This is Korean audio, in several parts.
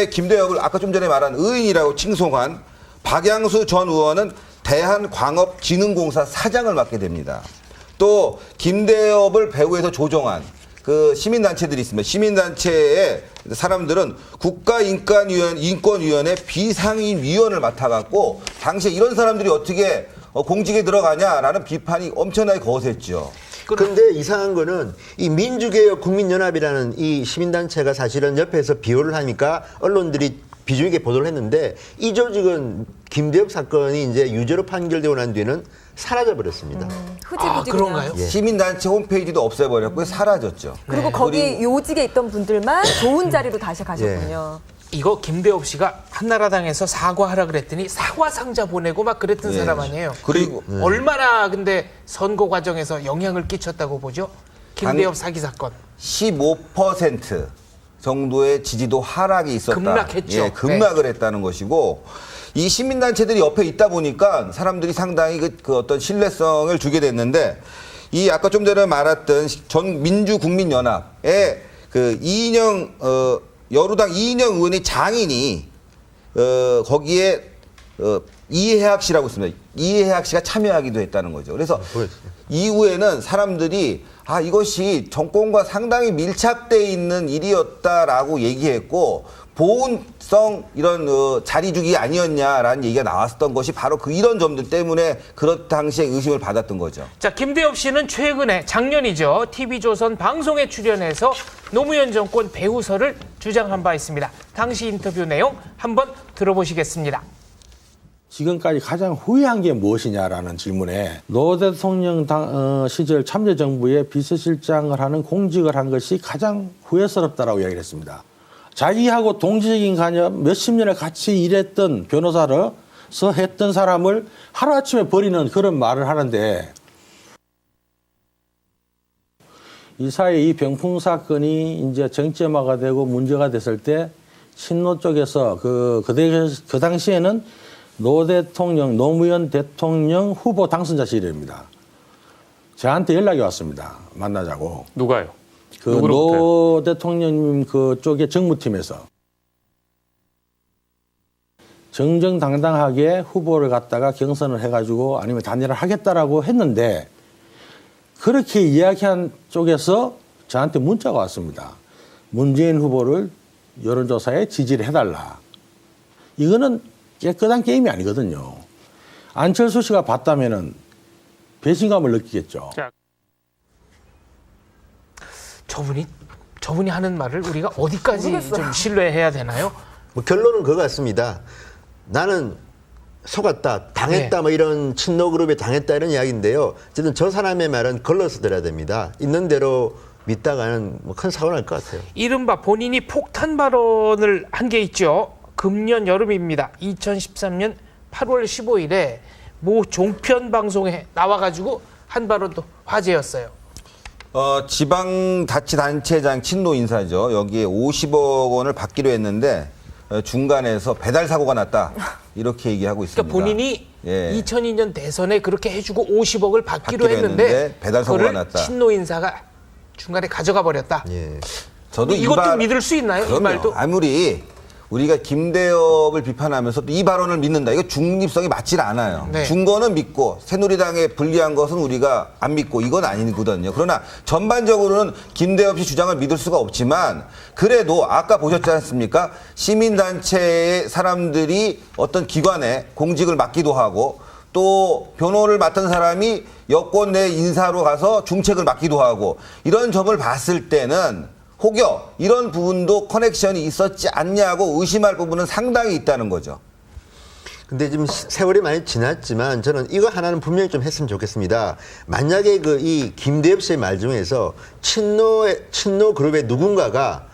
이번에 김대엽을 아까 좀 전에 말한 의인이라고 칭송한 박양수 전 의원은 대한광업진흥공사 사장을 맡게 됩니다. 또 김대엽을 배후에서 조종한 그 시민단체들이 있습니다. 시민단체의 사람들은 국가인권위원회 비상임위원을 맡아갖고 당시에 이런 사람들이 어떻게 공직에 들어가냐라는 비판이 엄청나게 거셌죠. 그런데 이상한 거는 이 민주개혁 국민연합이라는 이 시민단체가 사실은 옆에서 비호를 하니까 언론들이 비중 있게 보도를 했는데 이 조직은 김대엽 사건이 이제 유죄로 판결되고 난 뒤에는 사라져버렸습니다. 흐지부지 그런가요? 예. 시민단체 홈페이지도 없애버렸고 사라졌죠. 그리고 거기 요직에 있던 분들만 좋은 자리로 다시 가셨군요. 이거 김대엽 씨가 한나라당에서 사과하라 그랬더니 사과 상자 보내고 막 그랬던 예. 사람 아니에요. 그리고 얼마나 근데 선거 과정에서 영향을 끼쳤다고 보죠? 김대엽 사기 사건. 15% 정도의 지지도 하락이 있었다. 급락했죠. 예, 급락을 했다는 것이고 이 시민단체들이 옆에 있다 보니까 사람들이 상당히 그 어떤 신뢰성을 주게 됐는데 이 아까 좀 전에 말했던 전 민주국민연합의 그 이인영 여루당 이인영 의원의 장인이 거기에 이해학 씨라고 있습니다. 이해학 씨가 참여하기도 했다는 거죠. 그래서 이후에는 사람들이 이것이 정권과 상당히 밀착돼 있는 일이었다라고 얘기했고 보훈성 이런 자리주기 아니었냐라는 얘기가 나왔었던 것이 바로 이런 점들 때문에 그렇 당시에 의심을 받았던 거죠. 자, 김대엽 씨는 최근에 작년이죠. TV조선 방송에 출연해서 노무현 정권 배후설을 주장한 바 있습니다. 당시 인터뷰 내용 한번 들어보시겠습니다. 지금까지 가장 후회한 게 무엇이냐라는 질문에 노 대통령 시절 참여정부의 비서실장을 하는 공직을 한 것이 가장 후회스럽다라고 이야기를 했습니다. 자기하고 동지적인 관념 몇십 년을 같이 일했던 변호사로서 했던 사람을 하루아침에 버리는 그런 말을 하는데 이 사이에 이 병풍 사건이 이제 정점화가 되고 문제가 됐을 때 친노 쪽에서 그 당시에는 노무현 대통령 후보 당선자실입니다. 저한테 연락이 왔습니다. 만나자고. 누가요? 그 노 대통령님 그쪽의 정무팀에서 정정당당하게 후보를 갖다가 경선을 해가지고 아니면 단일화를 하겠다라고 했는데 그렇게 이야기한 쪽에서 저한테 문자가 왔습니다. 문재인 후보를 여론조사에 지지를 해달라. 이거는 깨끗한 게임이 아니거든요. 안철수 씨가 봤다면은 배신감을 느끼겠죠. 자, 저분이 하는 말을 우리가 어디까지 모르겠어요. 좀 신뢰해야 되나요? 뭐 결론은 그거 같습니다. 나는 속았다, 당했다, 뭐 이런 친노 그룹에 당했다 이런 이야기인데요. 어쨌든 저 사람의 말은 걸러서 들어야 됩니다. 있는 대로 믿다가는 뭐 큰 사고 날 것 같아요. 이른바 본인이 폭탄 발언을 한 게 있죠. 금년 여름입니다. 2013년 8월 15일에 모 종편 방송에 나와가지고 한 발언도 화제였어요. 지방자치단체장 친노 인사죠. 여기에 50억 원을 받기로 했는데 중간에서 배달 사고가 났다. 이렇게 얘기하고 있습니다. 그러니까 본인이 예. 2002년 대선에 그렇게 해주고 50억을 받기로 했는데 배달 사고가 그걸 났다. 친노 인사가 중간에 가져가 버렸다. 예. 저도 이것도 믿을 수 있나요? 그럼요. 이 말도? 아무리 우리가 김대엽을 비판하면서도 이 발언을 믿는다. 이거 중립성이 맞질 않아요. 네. 중거는 믿고 새누리당에 불리한 것은 우리가 안 믿고 이건 아니거든요. 그러나 전반적으로는 김대엽 씨 주장을 믿을 수가 없지만 그래도 아까 보셨지 않습니까? 시민단체의 사람들이 어떤 기관에 공직을 맡기도 하고 또 변호를 맡은 사람이 여권 내 인사로 가서 중책을 맡기도 하고 이런 점을 봤을 때는 혹여 이런 부분도 커넥션이 있었지 않냐고 의심할 부분은 상당히 있다는 거죠. 근데 지금 세월이 많이 지났지만 저는 이거 하나는 분명히 좀 했으면 좋겠습니다. 만약에 이 김대엽 씨의 말 중에서 친노 그룹의 누군가가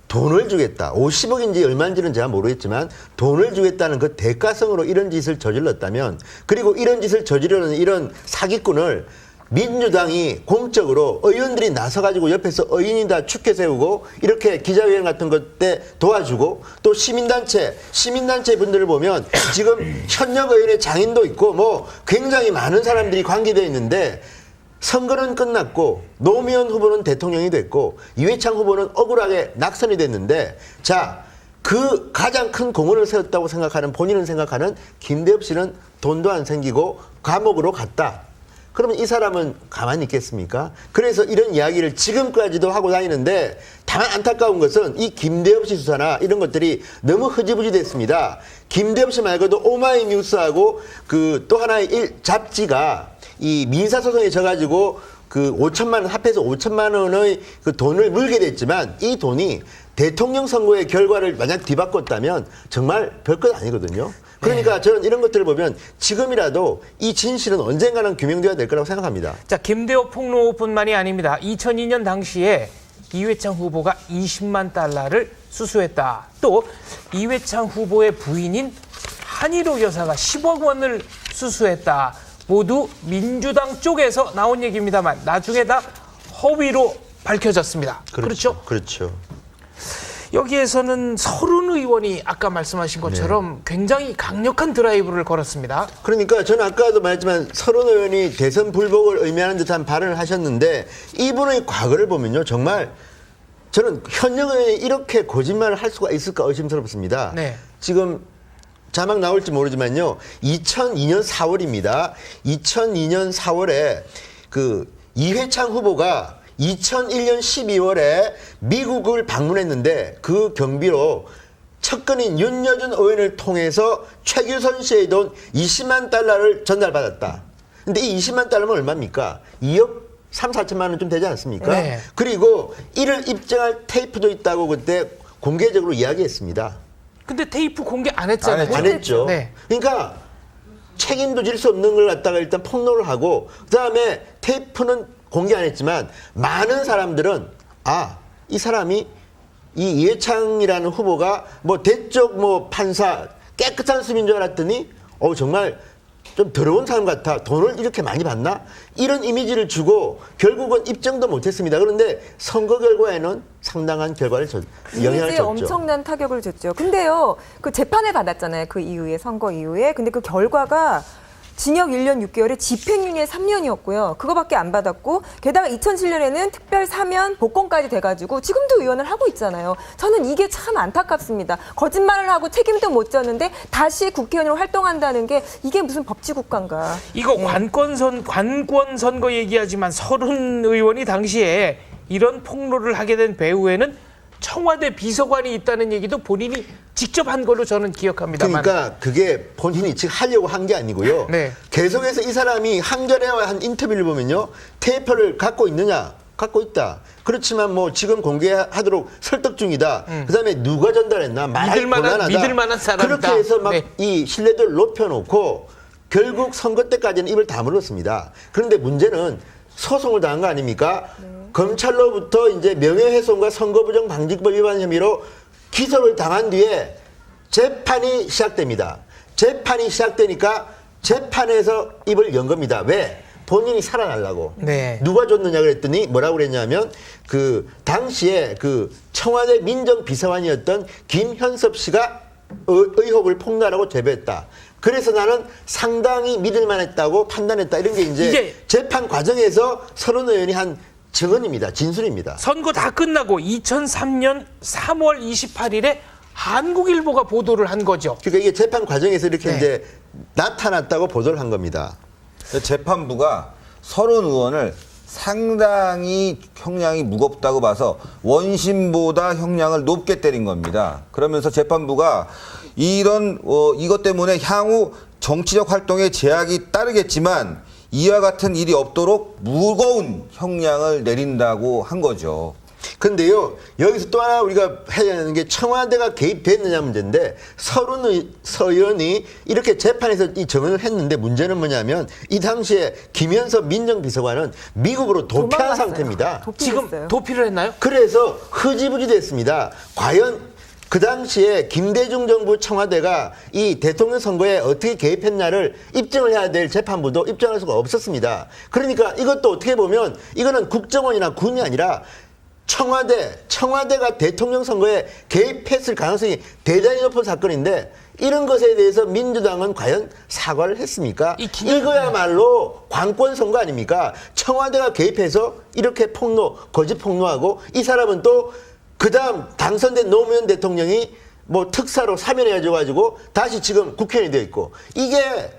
돈을 주겠다. 50억인지 얼마인지는 제가 모르겠지만 돈을 주겠다는 그 대가성으로 이런 짓을 저질렀다면 그리고 이런 짓을 저지르는 이런 사기꾼을 민주당이 공적으로 의원들이 나서가지고 옆에서 의인이다 축해 세우고 이렇게 기자회견 같은 것 때 도와주고 또 시민단체 분들을 보면 지금 현역 의원의 장인도 있고 뭐 굉장히 많은 사람들이 관계되어 있는데 선거는 끝났고 노무현 후보는 대통령이 됐고 이회창 후보는 억울하게 낙선이 됐는데 자 그 가장 큰 공헌을 세웠다고 생각하는 본인은 생각하는 김대엽 씨는 돈도 안 생기고 감옥으로 갔다. 그러면 이 사람은 가만히 있겠습니까? 그래서 이런 이야기를 지금까지도 하고 다니는데 다만 안타까운 것은 이 김대엽 씨 수사나 이런 것들이 너무 흐지부지 됐습니다. 김대엽 씨 말고도 오마이뉴스하고 그 또 하나의 잡지가 이 민사소송에 져가지고 그 5천만 원 합해서 5천만 원의 그 돈을 물게 됐지만 이 돈이 대통령 선거의 결과를 만약 뒤바꿨다면 정말 별것 아니거든요. 그러니까 저는 이런 것들을 보면 지금이라도 이 진실은 언젠가는 규명돼야 될 거라고 생각합니다. 자, 김대엽 폭로뿐만이 아닙니다. 2002년 당시에 이회창 후보가 20만 달러를 수수했다. 또 이회창 후보의 부인인 한일호 여사가 10억 원을 수수했다. 모두 민주당 쪽에서 나온 얘기입니다만 나중에 다 허위로 밝혀졌습니다. 그렇죠? 그렇죠. 여기에서는 서른 의원이 아까 말씀하신 것처럼 굉장히 강력한 드라이브를 걸었습니다. 그러니까 저는 아까도 말했지만 서른 의원이 대선 불복을 의미하는 듯한 발언을 하셨는데 이분의 과거를 보면요. 정말 저는 현역 의원이 이렇게 거짓말을 할 수가 있을까 의심스럽습니다. 네. 지금 자막 나올지 모르지만요. 2002년 4월입니다. 2002년 4월에 그 이회창 후보가 2001년 12월에 미국을 방문했는데 그 경비로 측근인 윤여준 의원을 통해서 최규선 씨의 돈 20만 달러를 전달받았다. 근데 이 20만 달러면 얼마입니까? 2억 3, 4천만 원 좀 되지 않습니까? 네. 그리고 이를 입증할 테이프도 있다고 그때 공개적으로 이야기했습니다. 근데 테이프 공개 안 했잖아요. 안 했죠. 네. 그러니까 책임도 질 수 없는 걸 갖다가 일단 폭로를 하고 그다음에 테이프는 공개 안 했지만 많은 사람들은 이 사람이 이 이회창이라는 후보가 뭐 대쪽 뭐 판사 깨끗한 수빈 줄 알았더니 정말 좀 더러운 사람 같아. 돈을 이렇게 많이 받나? 이런 이미지를 주고 결국은 입증도 못했습니다. 그런데 선거 결과에는 상당한 영향을 이미지에 줬죠. 엄청난 타격을 줬죠. 근데요, 그 재판을 받았잖아요. 그 이후에, 선거 이후에. 근데 그 결과가 징역 1년 6개월에 집행유예 3년이었고요. 그거밖에 안 받았고 게다가 2007년에는 특별 사면 복권까지 돼가지고 지금도 의원을 하고 있잖아요. 저는 이게 참 안타깝습니다. 거짓말을 하고 책임도 못 졌는데 다시 국회의원으로 활동한다는 게 이게 무슨 법치국가인가. 이거 관권 선거 얘기하지만 서른 의원이 당시에 이런 폭로를 하게 된 배후에는 청와대 비서관이 있다는 얘기도 본인이 직접 한 걸로 저는 기억합니다만. 그러니까 그게 본인이 지금 하려고 한 게 아니고요. 네. 계속해서 이 사람이 한겨레와 한 인터뷰를 보면요. 테이프를 갖고 있느냐? 갖고 있다. 그렇지만 뭐 지금 공개하도록 설득 중이다. 그다음에 누가 전달했나? 말할 곤란하다. 믿을 만한 사람이다. 그렇게 해서 막 네. 이 신뢰도를 높여놓고 결국 선거 때까지는 입을 다물었습니다. 그런데 문제는 소송을 당한 거 아닙니까? 검찰로부터 이제 명예훼손과 선거부정 방지법 위반 혐의로 기소를 당한 뒤에 재판이 시작됩니다. 재판이 시작되니까 재판에서 입을 연 겁니다. 왜? 본인이 살아나려고. 네. 누가 줬느냐 그랬더니 뭐라고 그랬냐면 그 당시에 그 청와대 민정비서관이었던 김현섭 씨가 의혹을 폭로하라고 제보했다. 그래서 나는 상당히 믿을 만했다고 판단했다. 이런 게 이제 재판 과정에서 서른 의원이 한 증언입니다. 진술입니다. 선거 다 끝나고 2003년 3월 28일에 한국일보가 보도를 한 거죠. 그러니까 이게 재판 과정에서 이렇게 네. 이제 나타났다고 보도를 한 겁니다. 재판부가 서른 의원을 상당히 형량이 무겁다고 봐서 원심보다 형량을 높게 때린 겁니다. 그러면서 재판부가 이것 때문에 향후 정치적 활동에 제약이 따르겠지만 이와 같은 일이 없도록 무거운 형량을 내린다고 한 거죠. 근데요, 여기서 또 하나 우리가 해야 하는 게 청와대가 개입됐느냐 문제인데 서른 의원이 이렇게 재판에서 이 증언을 했는데 문제는 뭐냐면 이 당시에 김현섭 민정비서관은 미국으로 도피한 도망갔어요. 상태입니다. 지금 도피를 했나요? 그래서 흐지부지 됐습니다. 과연 그 당시에 김대중 정부 청와대가 이 대통령 선거에 어떻게 개입했냐를 입증을 해야 될 재판부도 입증할 수가 없었습니다. 그러니까 이것도 어떻게 보면 이거는 국정원이나 군이 아니라 청와대가 대통령 선거에 개입했을 가능성이 대단히 높은 사건인데 이런 것에 대해서 민주당은 과연 사과를 했습니까? 이거야말로 관권 선거 아닙니까? 청와대가 개입해서 이렇게 거짓 폭로하고 이 사람은 또 그다음 당선된 노무현 대통령이 뭐 특사로 사면해가지고 가지고 다시 지금 국회의원이 되어 있고 이게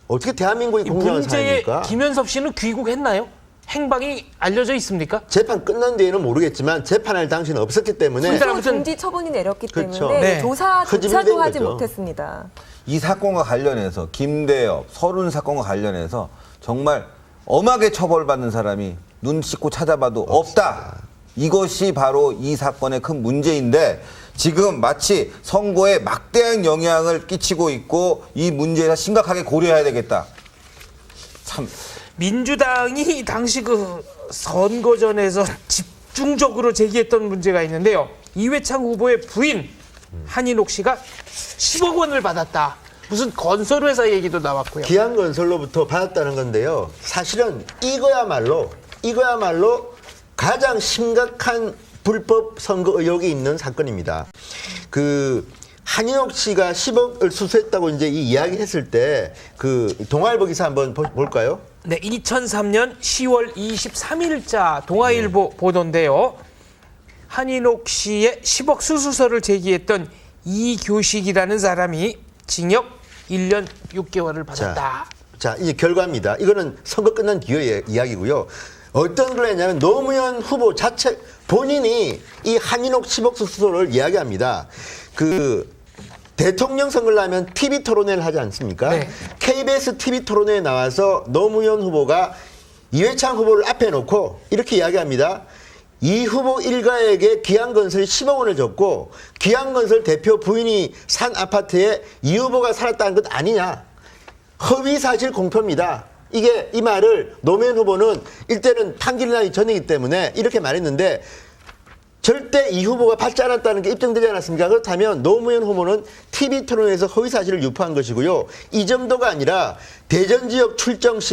어떻게 대한민국이 공정한 문제의 사회입니까? 김현섭 씨는 귀국했나요? 행방이 알려져 있습니까? 재판 끝난 뒤에는 모르겠지만 재판할 당시는 없었기 때문에 근데 기소 아무튼- 중지 처분이 내렸기 그렇죠. 때문에 네. 조사조차도 허점이 하지 된 거죠. 못했습니다. 이 사건과 관련해서 김대엽, 서른 사건과 관련해서 정말 엄하게 처벌받는 사람이 눈 씻고 찾아봐도 없다. 이것이 바로 이 사건의 큰 문제인데 지금 마치 선거에 막대한 영향을 끼치고 있고 이 문제에서 심각하게 고려해야 되겠다. 참 민주당이 당시 그 선거전에서 집중적으로 제기했던 문제가 있는데요. 이회창 후보의 부인 한인옥 씨가 10억 원을 받았다. 무슨 건설회사 얘기도 나왔고요. 기안건설로부터 받았다는 건데요. 사실은 이거야말로 가장 심각한 불법 선거 의혹이 있는 사건입니다. 그 한인옥 씨가 10억을 수수했다고 이제 이 이야기했을 때 그 동아일보 기사 한번 볼까요? 네, 2003년 10월 23일자 동아일보 보도인데요. 한인옥 씨의 10억 수수서를 제기했던 이교식이라는 사람이 징역 1년 6개월을 받았다. 자, 이제 결과입니다. 이거는 선거 끝난 뒤의 이야기고요. 어떤 걸 했냐면 노무현 후보 자체 본인이 이 한인옥 10억 수수소를 이야기합니다. 그 대통령 선거를 하면 TV 토론회를 하지 않습니까? 네. KBS TV 토론회에 나와서 노무현 후보가 이회창 후보를 앞에 놓고 이렇게 이야기합니다. 이 후보 일가에게 기안건설이 10억 원을 줬고 기안건설 대표 부인이 산 아파트에 이 후보가 살았다는 것 아니냐. 허위사실 공표입니다. 이게 이 말을 노무현 후보는 일단은 판결이 나기 전이기 때문에 이렇게 말했는데 절대 이 후보가 받지 않았다는 게 입증되지 않았습니까? 그렇다면 노무현 후보는 TV 토론에서 허위사실을 유포한 것이고요. 이 정도가 아니라 대전 지역 출정 시